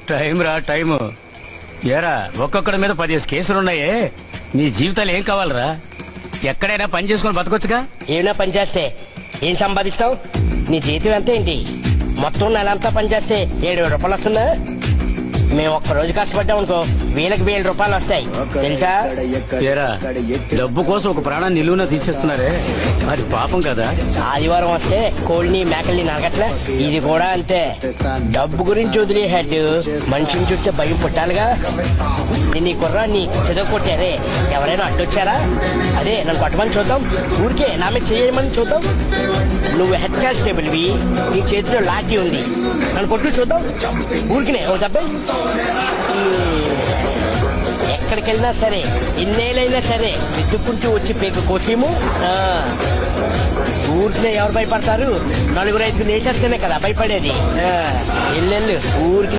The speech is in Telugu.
టైం రా టైము. ఏరా ఒక్కొక్కడి మీద 10 కేసులున్నాయే. నీ జీవితాలు ఏం కావాలరా? ఎక్కడైనా పని చేసుకుని బతకొచ్చుగా. ఏమైనా పని చేస్తే ఏం సంపాదిస్తావు? నీ జీతం ఎంత ఏంటి? మొత్తం నెలంతా పని చేస్తే 7,000 రూపాయలు వస్తుందా? మేము ఒక్క రోజు కష్టపడ్డాం అనుకో వేలకు 1,000 రూపాయలు వస్తాయి తెలుసా? ఏరా డబ్బు కోసం ఒక ప్రాణాన్ని నిలువున తీసేస్తున్నారే, అది పాపం కదా. ఆదివారం వస్తే కోళ్ళని మేకల్ని నరగట్లే, ఇది కూడా అంతే. డబ్బు గురించి వదిలే హెడ్ మనిషిని చూస్తే భయం పుట్టాలిగా. నీ కుర్రాన్ని చదువు కొట్టారే, ఎవరైనా అడ్డొచ్చారా? అదే నన్ను పట్టమని చూద్దాం, ఊరికే నా మీద చేయమని చూద్దాం. నువ్వు హెడ్ కానిస్టేబుల్వి, నీ చేతిలో లాఠీ ఉంది, నన్ను కొట్టు చూద్దాం. ఊరికినే ఓ దెబ్బ. ఎక్కడికి వెళ్ళినా సరే ఎన్నేళ్ళైనా సరే వెతుక్కుంటూ వచ్చి పేక కోసేము. ఊరికినే ఎవరు భయపడతారు? 4-5 నేసేస్తేనే కదా భయపడేది. ఎల్లెళ్ళు ఊరికి.